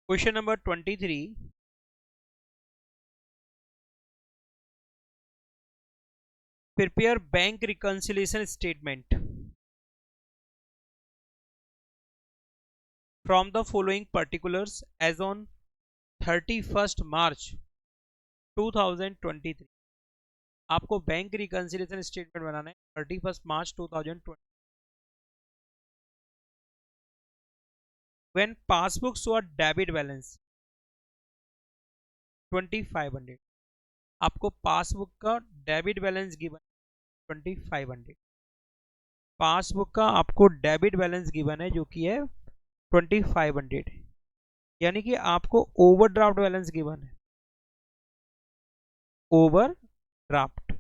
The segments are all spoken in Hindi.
Question number 23, prepare bank reconciliation statement from the following particulars as on 31st March 2023। आपको बैंक रिकंसिलिएशन स्टेटमेंट बनाना है 31 मार्च 2020। when passbook show a debit balance 2500, आपको पासबुक का डेबिट बैलेंस गिवन 2500। पासबुक का आपको डेबिट बैलेंस गिवन है जो कि है 2500, यानी कि आपको ओवरड्राफ्ट बैलेंस गिवन है। ओवरड्राफ्ट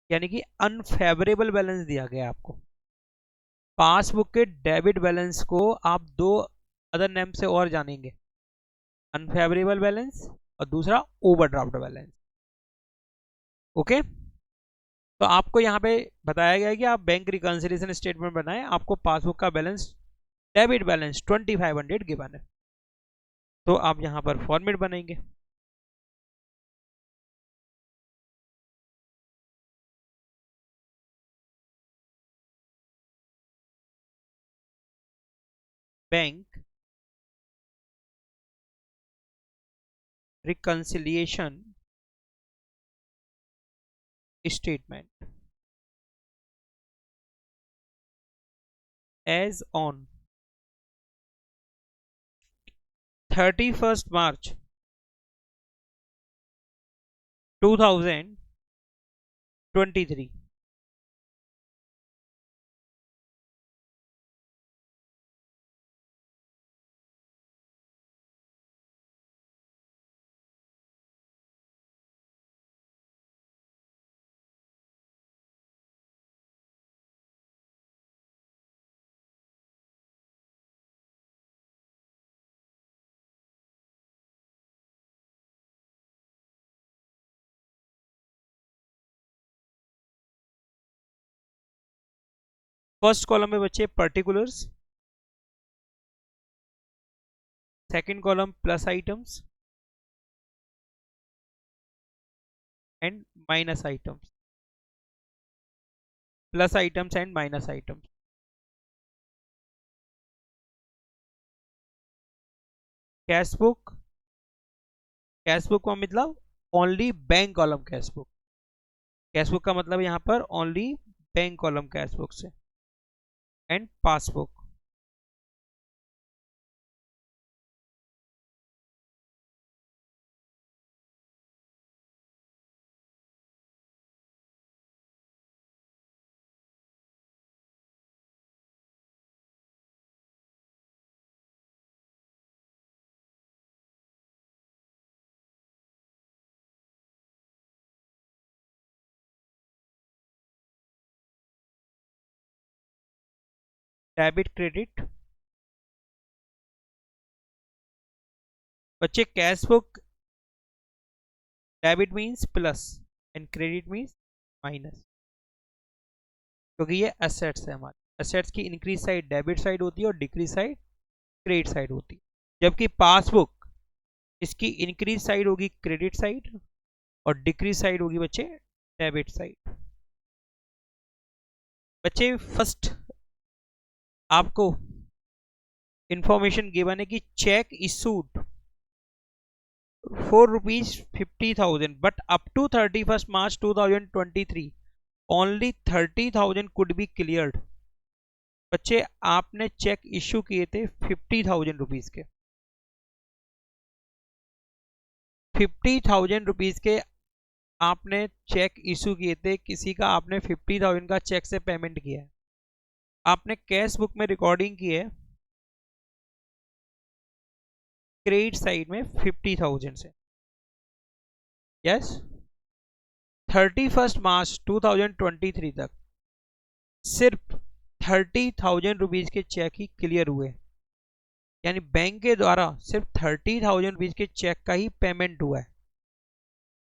यानी कि अनफेवरेबल बैलेंस दिया गया आपको। पासबुक के डेबिट बैलेंस को आप दो अदर नेम से और जानेंगे, अनफेवरेबल बैलेंस और दूसरा ओवरड्राफ्ट बैलेंस। ओके, तो आपको यहाँ पे बताया गया है कि आप बैंक रिकंसिलिएशन स्टेटमेंट बनाएं, आपको पासबुक का बैलेंस डेबिट बैलेंस 2500 गिवन है। तो आप यहाँ पर फॉर्मेट बनाएंगे। Bank reconciliation statement as on 31st March 2023। First column में बच्चे particulars, second column plus items and minus items, plus items and minus items. Cashbook, cashbook का मतलब only bank column cashbook, cashbook का मतलब यहाँ पर ओनली बैंक कॉलम कैशबुक से। And passbook, debit credit. बच्चे cashbook debit means plus and credit means minus, क्योंकि ये एसेट्स है हमारे। एसेट्स की इंक्रीज साइड डेबिट साइड होती है और डिक्रीज साइड क्रेडिट साइड होती है। जबकि पासबुक इसकी इंक्रीज साइड होगी क्रेडिट साइड और डिक्रीज साइड होगी बच्चे डेबिट साइड। बच्चे फर्स्ट आपको इंफॉर्मेशन गिवन है कि check issued ₹450,000 but up to 31st March 2023 only 30,000 could be cleared। बच्चे आपने चेक इश्यू किए थे 50,000 रुपीज के, 50,000 रुपीज के आपने चेक इशू किए थे, किसी का आपने 50,000 का चेक से पेमेंट किया है। आपने कैश बुक में रिकॉर्डिंग की है क्रेडिट साइड में 50,000 से। यस, 31st मार्च 2023 तक सिर्फ 30,000 रुपीज के चेक ही क्लियर हुए, यानी बैंक के द्वारा सिर्फ 30,000 रुपीज के चेक का ही पेमेंट हुआ है।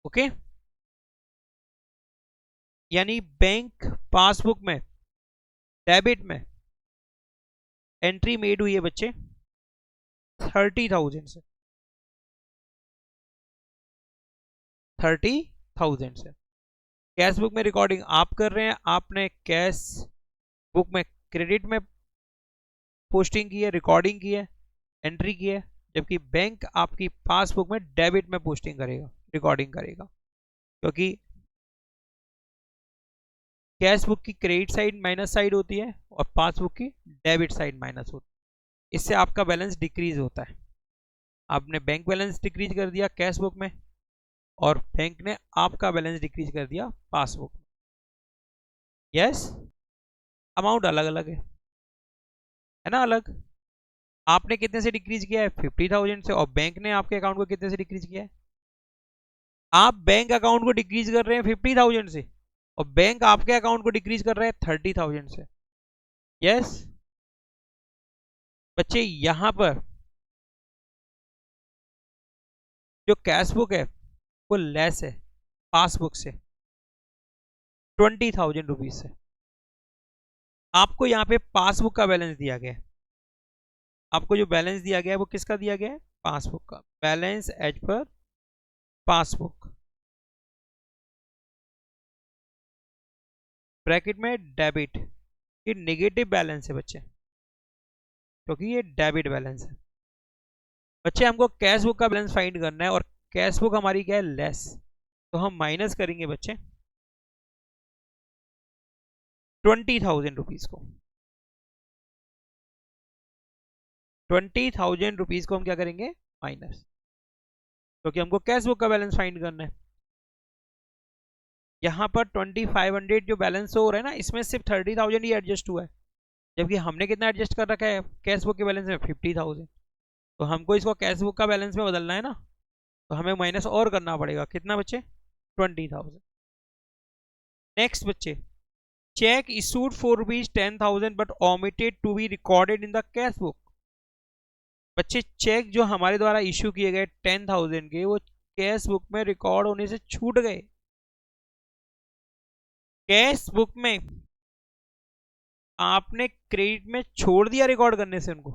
ओके, यानी बैंक पासबुक में डेबिट में एंट्री मेड हुई है बच्चे 30,000 से, 30,000 से। कैश बुक में रिकॉर्डिंग आप कर रहे हैं, आपने कैश बुक में क्रेडिट में पोस्टिंग की है, रिकॉर्डिंग की है, एंट्री की है, जबकि बैंक आपकी पासबुक में डेबिट में पोस्टिंग करेगा, रिकॉर्डिंग करेगा। क्योंकि कैश बुक की क्रेडिट साइड माइनस साइड होती है और पासबुक की डेबिट साइड माइनस होती है। इससे आपका बैलेंस डिक्रीज होता है। आपने बैंक बैलेंस डिक्रीज कर दिया कैश बुक में और बैंक ने आपका बैलेंस डिक्रीज कर दिया पासबुक में। यस, अमाउंट अलग अलग है ना, अलग। आपने कितने से डिक्रीज किया है? 50,000 से। और बैंक ने आपके अकाउंट को कितने से डिक्रीज किया है? आप बैंक अकाउंट को डिक्रीज कर रहे हैं 50,000 से और बैंक आपके अकाउंट को डिक्रीज कर रहे हैं 30,000 से। यस बच्चे, यहां पर जो कैश बुक है वो लेस है पासबुक से 20,000 रुपीज से। आपको यहाँ पे पासबुक का बैलेंस दिया गया है। आपको जो बैलेंस दिया गया है वो किसका दिया गया है? पासबुक का balance as per passbook, bracket में डेबिट। ये नेगेटिव बैलेंस है बच्चे, क्योंकि ये डेबिट बैलेंस है। बच्चे हमको कैश बुक का बैलेंस फाइंड करना है और कैश बुक हमारी क्या है? लेस। तो हम माइनस करेंगे बच्चे 20,000 रुपीज को। 20,000 रुपीज को हम क्या करेंगे? माइनस, क्योंकि हमको कैश बुक का बैलेंस फाइंड करना है। यहाँ पर 2500 जो बैलेंस हो रहा है ना, इसमें सिर्फ 30,000 ही एडजस्ट हुआ है, जबकि हमने कितना एडजस्ट कर रखा है कैश बुक के बैलेंस में? 50,000। तो हमको इसको कैश बुक का बैलेंस में बदलना है ना, तो हमें माइनस और करना पड़ेगा। कितना बच्चे? 20,000। नेक्स्ट बच्चे, cheque issued for ₹10,000 but omitted to be recorded in the cash book. बच्चे, चेक जो हमारे द्वारा इशू किए गए 10,000 के, वो कैश बुक में रिकॉर्ड होने से छूट गए। कैश बुक में आपने क्रेडिट में छोड़ दिया रिकॉर्ड करने से उनको,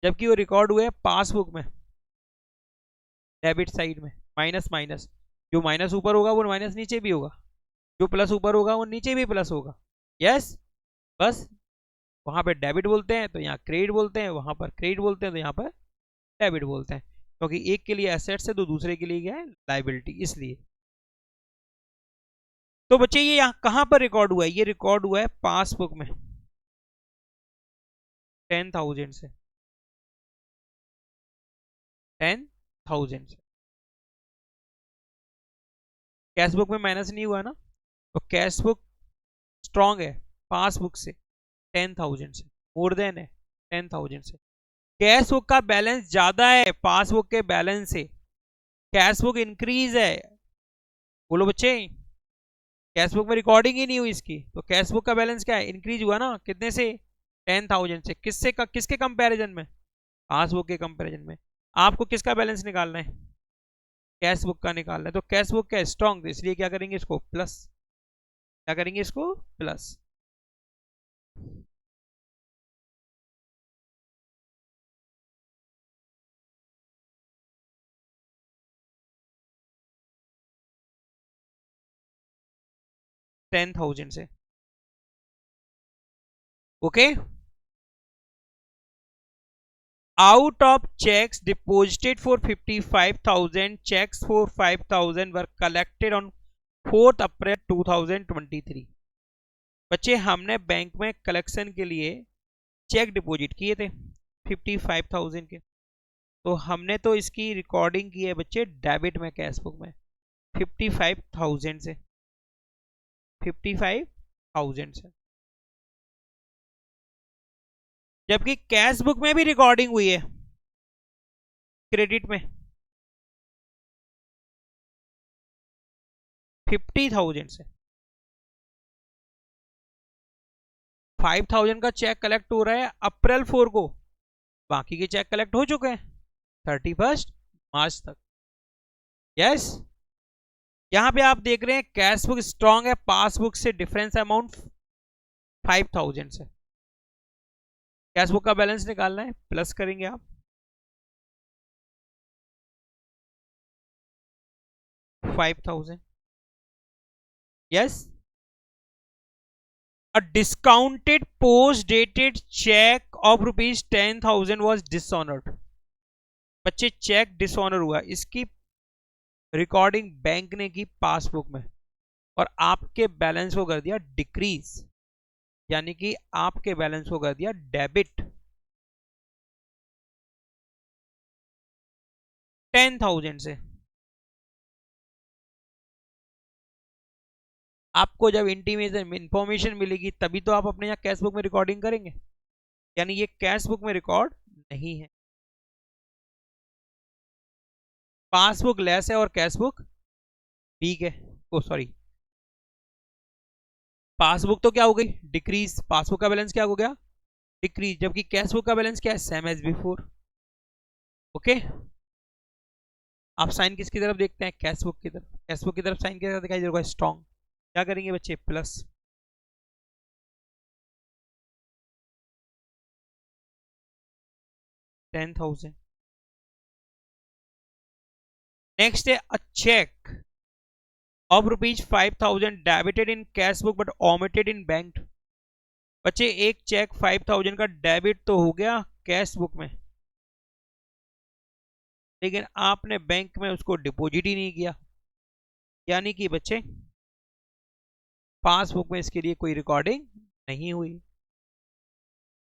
जबकि वो रिकॉर्ड हुए पासबुक में डेबिट साइड में। माइनस माइनस, जो माइनस ऊपर होगा वो माइनस नीचे भी होगा, जो प्लस ऊपर होगा वो नीचे भी प्लस होगा। यस, बस वहां पे डेबिट बोलते हैं तो यहाँ क्रेडिट बोलते हैं, वहां पर क्रेडिट बोलते हैं तो यहाँ पर डेबिट बोलते हैं, क्योंकि एक के लिए एसेट्स है तो दूसरे के लिए क्या है? लाइबिलिटी, इसलिए। तो बच्चे, ये यहाँ कहां पर रिकॉर्ड हुआ है? ये रिकॉर्ड हुआ है पासबुक में 10,000 से, 10,000 से। कैश बुक में माइनस नहीं हुआ ना, तो कैश बुक स्ट्रॉन्ग है पासबुक से 10,000 से, मोर देन है 10,000 से। कैश बुक का बैलेंस ज्यादा है पासबुक के बैलेंस से, कैश बुक इंक्रीज है। बोलो बच्चे, कैश बुक में रिकॉर्डिंग ही नहीं हुई इसकी, तो कैश बुक का बैलेंस क्या है? इंक्रीज हुआ ना। कितने से? 10,000 से। किसके कंपैरिजन में? पासबुक के कंपैरिजन में। आपको किसका बैलेंस निकालना है? कैश बुक का निकालना है। तो कैश बुक क्या स्ट्रॉन्ग, इसलिए क्या करेंगे? इसको प्लस। क्या करेंगे? इसको प्लस। $10,000 से। Okay, out of checks deposited for 55,000, checks for 5,000 were collected on 4th अप्रैल 2023। बच्चे, हमने बैंक में कलेक्शन के लिए चेक डिपॉजिट किए थे 55,000 के, तो हमने तो इसकी रिकॉर्डिंग की है बच्चे डेबिट में, कैश बुक में 55,000 से, 55,000 से। जबकि कैश बुक में भी रिकॉर्डिंग हुई है क्रेडिट में 50,000 से। 5,000 का चेक कलेक्ट हो रहा है अप्रैल 4 को, बाकी के चेक कलेक्ट हो चुके हैं 31 मार्च तक। यस, यहां पे आप देख रहे हैं कैश बुक स्ट्रॉन्ग है पासबुक से, डिफरेंस अमाउंट 5,000 से। कैश बुक का बैलेंस निकालना है, प्लस करेंगे आप 5,000. Yes. A discounted post-dated check of rupees 10,000 was dishonored. बच्चे चेक डिसऑनर हुआ, इसकी रिकॉर्डिंग बैंक ने की पासबुक में और आपके बैलेंस को कर दिया डिक्रीज, यानी कि आपके बैलेंस को कर दिया डेबिट 10,000 से। आपको जब इंटीमेशन इंफॉर्मेशन मिलेगी तभी तो आप अपने यहाँ कैश बुक में रिकॉर्डिंग करेंगे, यानी ये कैश बुक में रिकॉर्ड नहीं है। पासबुक लेस है और कैश बुक ठीक है। ओ सॉरी, पासबुक तो क्या हो गई डिक्रीज, पासबुक का बैलेंस क्या हो गया डिक्रीज, जबकि कैश बुक का बैलेंस क्या है सेम एज बिफोर। ओके, आप साइन किसकी तरफ देखते हैं कैश बुक की तरफ, कैश बुक की तरफ साइन कैसा दिखाई देगा स्ट्रॉन्ग। क्या करेंगे बच्चे प्लस 10,000। नेक्स्ट है a cheque of rupees 5,000 debited in cash book but omitted in bank. बच्चे एक चेक 5,000 का डेबिट तो हो गया कैश बुक में, लेकिन आपने बैंक में उसको डिपॉजिट ही नहीं किया, यानी कि बच्चे पासबुक में इसके लिए कोई रिकॉर्डिंग नहीं हुई।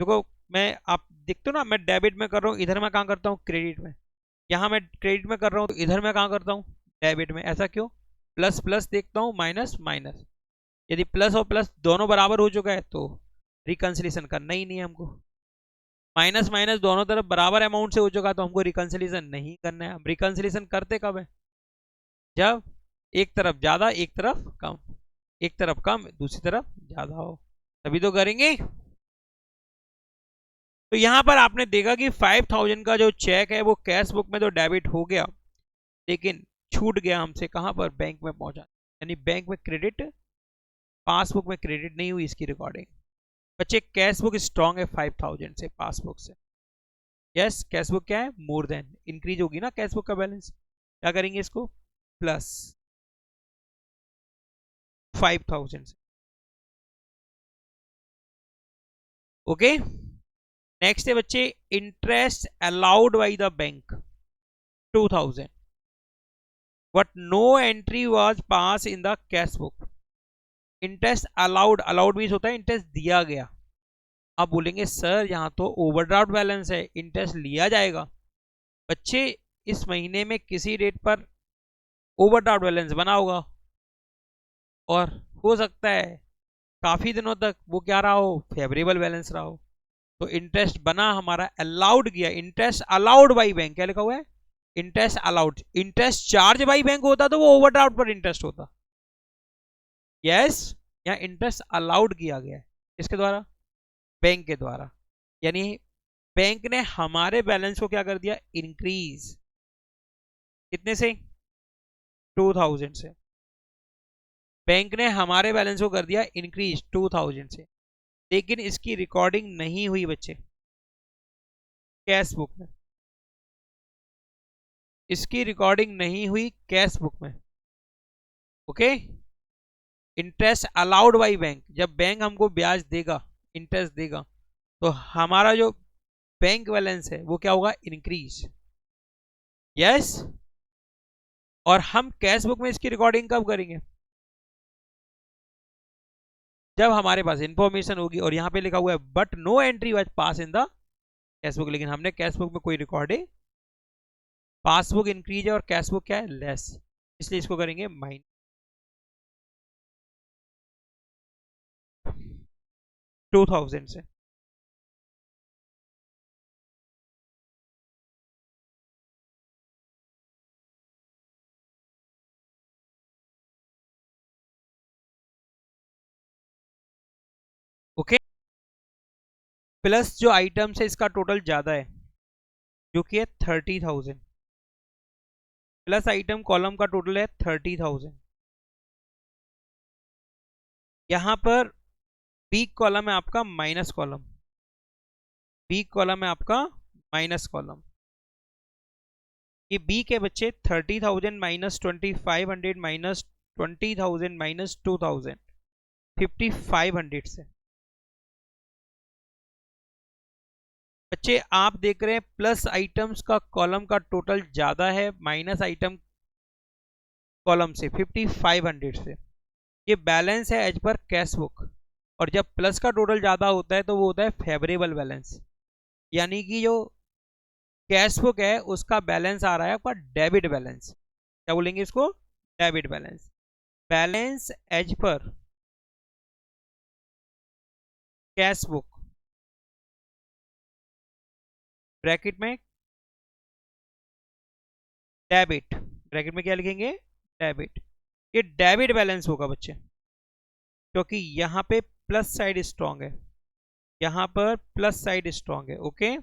देखो मैं आप देखते हो ना, मैं डेबिट में कर रहा हूँ, इधर मैं कहाँ करता हूँ क्रेडिट में, यहाँ मैं क्रेडिट में कर रहा हूँ तो इधर मैं कहाँ करता हूँ डेबिट में। ऐसा क्यों, प्लस प्लस देखता हूँ माइनस माइनस, यदि प्लस और प्लस दोनों बराबर हो चुका है तो रिकंसिलेशन करना ही नहीं है हमको। माइनस माइनस दोनों तरफ बराबर अमाउंट से हो चुका तो हमको रिकंसिलेशन नहीं करना है। हम रिकंसिलेशन करते कब है, जब एक तरफ ज्यादा एक तरफ कम, एक तरफ कम दूसरी तरफ ज्यादा हो, तभी तो करेंगे। तो यहां पर आपने देखा कि 5,000 का जो चेक है वो कैश बुक में तो डेबिट हो गया, लेकिन छूट गया हमसे कहां पर बैंक में पहुंचा, यानी बैंक में क्रेडिट, पासबुक में क्रेडिट नहीं हुई इसकी रिकॉर्डिंग। बच्चे कैश बुक स्ट्रॉन्ग है 5,000 से पासबुक से। यस कैश बुक क्या है मोर देन, इंक्रीज होगी ना कैश बुक का बैलेंस। क्या करेंगे इसको प्लस 5,000 से। ओके, नेक्स्ट है बच्चे interest allowed by the bank 2,000 but no entry was pass in the cash book. Interest allowed, allowed means होता है इंटरेस्ट दिया गया। आप बोलेंगे सर यहाँ तो ओवरड्राफ्ट बैलेंस है, इंटरेस्ट लिया जाएगा। बच्चे इस महीने में किसी रेट पर ओवरड्राफ्ट बैलेंस बना होगा और हो सकता है काफी दिनों तक वो क्या रहा हो फेवरेबल बैलेंस रहा हो, तो इंटरेस्ट बना हमारा, अलाउड किया, इंटरेस्ट अलाउड बाई बैंक। क्या लिखा हुआ है interest allowed, interest charge by bank होता तो वो ओवरड्राफ्ट पर इंटरेस्ट होता। यस, यहाँ इंटरेस्ट अलाउड किया गया है इसके द्वारा, बैंक के द्वारा, यानी बैंक ने हमारे बैलेंस को क्या कर दिया इंक्रीज, कितने से 2,000 से। बैंक ने हमारे बैलेंस को कर दिया इंक्रीज 2,000 से, लेकिन इसकी रिकॉर्डिंग नहीं हुई बच्चे कैश बुक में, इसकी रिकॉर्डिंग नहीं हुई कैश बुक में। Okay, interest allowed by bank, जब बैंक हमको ब्याज देगा इंटरेस्ट देगा तो हमारा जो बैंक बैलेंस है वो क्या होगा इंक्रीज। यस, और हम कैश बुक में इसकी रिकॉर्डिंग कब करेंगे, जब हमारे पास इंफॉर्मेशन होगी और यहां पे लिखा हुआ है but no entry was pass in the cash book, लेकिन हमने कैश बुक में कोई रिकॉर्डिंग, पासबुक इंक्रीज है और कैश बुक क्या है लेस, इसलिए इसको करेंगे माइनस 2,000 से। ओके, प्लस जो आइटम्स है इसका टोटल ज्यादा है जो कि है 30,000, प्लस आइटम कॉलम का टोटल है 30,000। यहां पर बी कॉलम है आपका माइनस कॉलम, बी कॉलम है आपका माइनस कॉलम। ये बी के बच्चे 30,000 माइनस 2,500 माइनस 20,000 माइनस 2,000 5,500 से। बच्चे आप देख रहे हैं प्लस आइटम्स का कॉलम का टोटल ज्यादा है माइनस आइटम कॉलम से 5,500 से। ये बैलेंस है एज पर कैश बुक, और जब प्लस का टोटल ज्यादा होता है तो वो होता है फेवरेबल बैलेंस, यानी कि जो कैश बुक है उसका बैलेंस आ रहा है आपका डेबिट बैलेंस। क्या बोलेंगे इसको? Debit balance. Balance as per cash book bracket में डेबिट, ब्रैकेट में क्या लिखेंगे? डेबिट। ये डेबिट बैलेंस होगा बच्चे, क्योंकि यहाँ पे प्लस साइड स्ट्रांग है, यहाँ पर प्लस साइड स्ट्रांग है। ओके।